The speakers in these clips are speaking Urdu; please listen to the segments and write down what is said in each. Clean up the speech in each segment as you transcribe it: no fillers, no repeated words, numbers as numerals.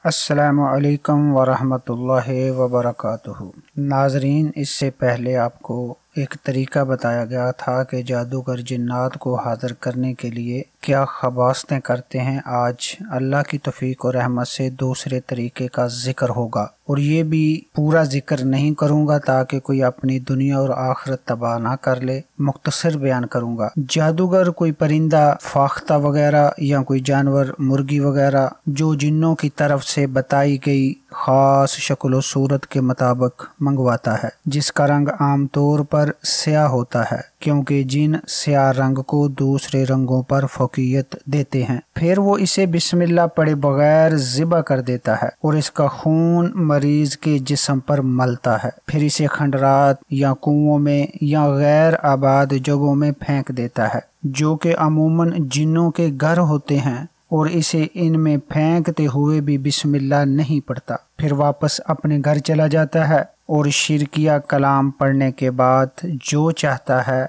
السلام علیکم ورحمۃ اللہ وبرکاتہ۔ ناظرین، اس سے پہلے آپ کو ایک طریقہ بتایا گیا تھا کہ جادوگر جنات کو حاضر کرنے کے لیے کیا خباستیں کرتے ہیں۔ آج اللہ کی توفیق و رحمت سے دوسرے طریقے کا ذکر ہوگا، اور یہ بھی پورا ذکر نہیں کروں گا تاکہ کوئی اپنی دنیا اور آخرت تباہ نہ کر لے، مختصر بیان کروں گا۔ جادوگر کوئی پرندہ، فاختہ وغیرہ یا کوئی جانور، مرغی وغیرہ جو جنوں کی طرف سے بتائی گئی خاص شکل و صورت کے مطابق منگواتا ہے، جس کا رنگ عام طور پر سیاہ ہوتا ہے، کیونکہ جن سیاہ رنگ کو دوسرے رنگوں پر فوقیت دیتے ہیں۔ پھر وہ اسے بسم اللہ پڑھے بغیر ذبح کر دیتا ہے اور اس کا خون مریض کے جسم پر ملتا ہے، پھر اسے کھنڈرات یا کنووں میں یا غیر آباد جگہوں میں پھینک دیتا ہے، جو کہ عموماً جنوں کے گھر ہوتے ہیں، اور اسے ان میں پھینکتے ہوئے بھی بسم اللہ نہیں پڑھتا۔ پھر واپس اپنے گھر چلا جاتا ہے اور شرکیہ کلام پڑھنے کے بعد جو چاہتا ہے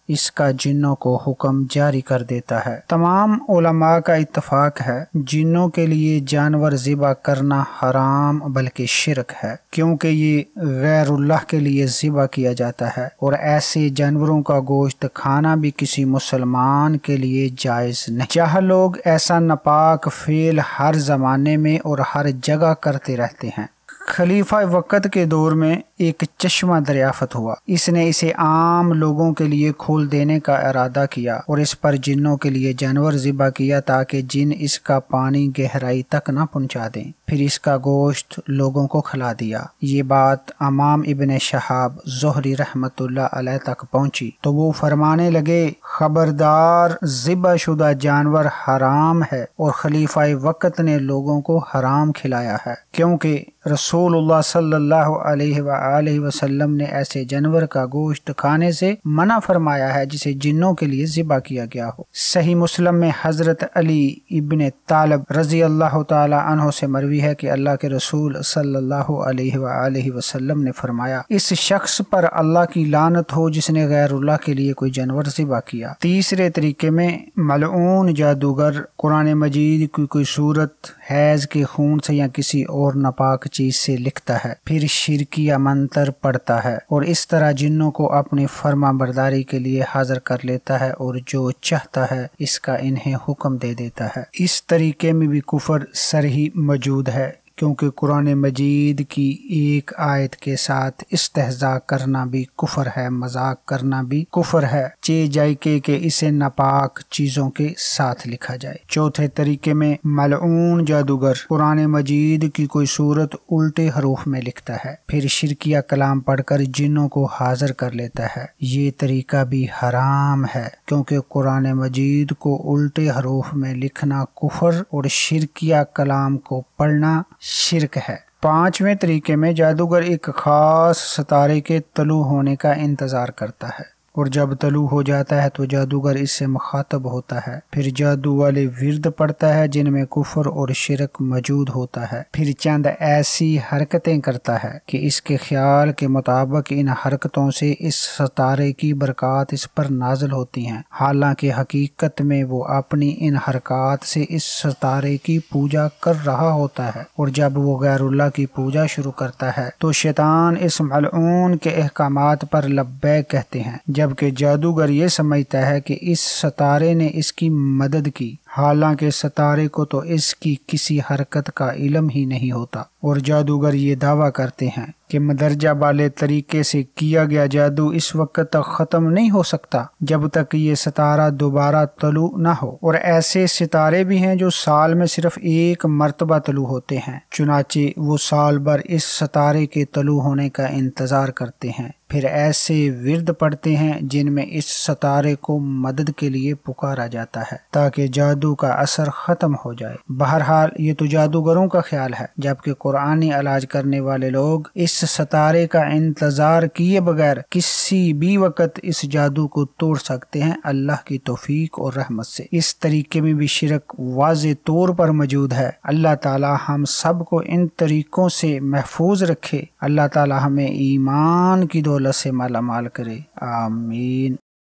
اس کا جنوں کو حکم جاری کر دیتا ہے۔ تمام علماء کا اتفاق ہے جنوں کے لیے جانور ذبح کرنا حرام بلکہ شرک ہے، کیونکہ یہ غیر اللہ کے لیے ذبح کیا جاتا ہے، اور ایسے جانوروں کا گوشت کھانا بھی کسی مسلمان کے لیے جائز نہیں۔ جہاں لوگ ایسا ناپاک فعل ہر زمانے میں اور ہر جگہ کرتے رہتے ہیں۔ خلیفہ وقت کے دور میں ایک چشمہ دریافت ہوا، اس نے اسے عام لوگوں کے لیے کھول دینے کا ارادہ کیا اور اس پر جنوں کے لیے جانور ذبح کیا تاکہ جن اس کا پانی گہرائی تک نہ پہنچا دیں، پھر اس کا گوشت لوگوں کو کھلا دیا۔ یہ بات امام ابن شہاب زہری رحمت اللہ علیہ تک پہنچی تو وہ فرمانے لگے، خبردار، ذبح شدہ جانور حرام ہے، اور خلیفہ وقت نے لوگوں کو حرام کھلایا ہے، کیونکہ رسول اللہ صلی اللہ علیہ وآلہ وسلم نے ایسے جانور کا گوشت کھانے سے منع فرمایا ہے جسے جنوں کے لیے ذبح کیا گیا ہو۔ صحیح مسلم میں حضرت علی ابن طالب رضی اللہ تعالی عنہ سے مروی ہے کہ اللہ کے رسول صلی اللہ علیہ وآلہ وسلم نے فرمایا، اس شخص پر اللہ کی لعنت ہو جس نے غیر اللہ کے لیے کوئی جانور ذبح کیا۔ تیسرے طریقے میں ملعون جادوگر قرآن مجید کی کوئی صورت حیض کے خون سے یا کسی اور ناپاک چیز سے لکھتا ہے، پھر شرکیہ منتر پڑھتا ہے اور اس طرح جنوں کو اپنی فرما برداری کے لیے حاضر کر لیتا ہے اور جو چاہتا ہے اس کا انہیں حکم دے دیتا ہے۔ اس طریقے میں بھی کفر صریح موجود ہے، کیونکہ قرآن مجید کی ایک آیت کے ساتھ استہزاء کرنا بھی کفر ہے، مذاق کرنا بھی کفر ہے، چہ جائے کہ اسے ناپاک چیزوں کے ساتھ لکھا جائے۔ چوتھے طریقے میں ملعون جادوگر قرآن مجید کی کوئی صورت الٹے حروف میں لکھتا ہے، پھر شرکیہ کلام پڑھ کر جنوں کو حاضر کر لیتا ہے۔ یہ طریقہ بھی حرام ہے، کیونکہ قرآن مجید کو الٹے حروف میں لکھنا کفر اور شرکیہ کلام کو پڑھنا شرک ہے۔ پانچویں طریقے میں جادوگر ایک خاص ستارے کے طلوع ہونے کا انتظار کرتا ہے، اور جب طلوع ہو جاتا ہے تو جادوگر اس سے مخاطب ہوتا ہے، پھر جادو والے ورد پڑھتا ہے جن میں کفر اور شرک موجود ہوتا ہے، پھر چند ایسی حرکتیں کرتا ہے کہ اس کے خیال کے مطابق ان حرکتوں سے اس ستارے کی برکات اس پر نازل ہوتی ہیں، حالانکہ حقیقت میں وہ اپنی ان حرکات سے اس ستارے کی پوجا کر رہا ہوتا ہے، اور جب وہ غیر اللہ کی پوجا شروع کرتا ہے تو شیطان اس ملعون کے احکامات پر لبیک کہتے ہیں، جبکہ جادوگر یہ سمجھتا ہے کہ اس ستارے نے اس کی مدد کی، حالانکہ ستارے کو تو اس کی کسی حرکت کا علم ہی نہیں ہوتا، اور جادوگر یہ دعویٰ کرتے ہیں کہ مندرجہ والے طریقے سے کیا گیا جادو اس وقت تک ختم نہیں ہو سکتا جب تک یہ ستارہ دوبارہ طلوع نہ ہو، اور ایسے ستارے بھی ہیں جو سال میں صرف ایک مرتبہ طلوع ہوتے ہیں، چنانچہ وہ سال بھر اس ستارے کے طلوع ہونے کا انتظار کرتے ہیں، پھر ایسے ورد پڑھتے ہیں جن میں اس ستارے کو مدد کے لیے پکارا جاتا ہے تاکہ جادو کا اثر ختم ہو جائے۔ بہرحال یہ تو جادوگروں کا خیال ہے، جبکہ قرآنی علاج کرنے والے لوگ اس ستارے کا انتظار کیے بغیر کسی بھی وقت اس جادو کو توڑ سکتے ہیں، اللہ کی توفیق اور رحمت سے۔ اس طریقے میں بھی شرک واضح طور پر موجود ہے۔ اللہ تعالی ہم سب کو ان طریقوں سے محفوظ رکھے، اللہ تعالی ہمیں ایمان کی دولت سے مالا مال کرے، آمین۔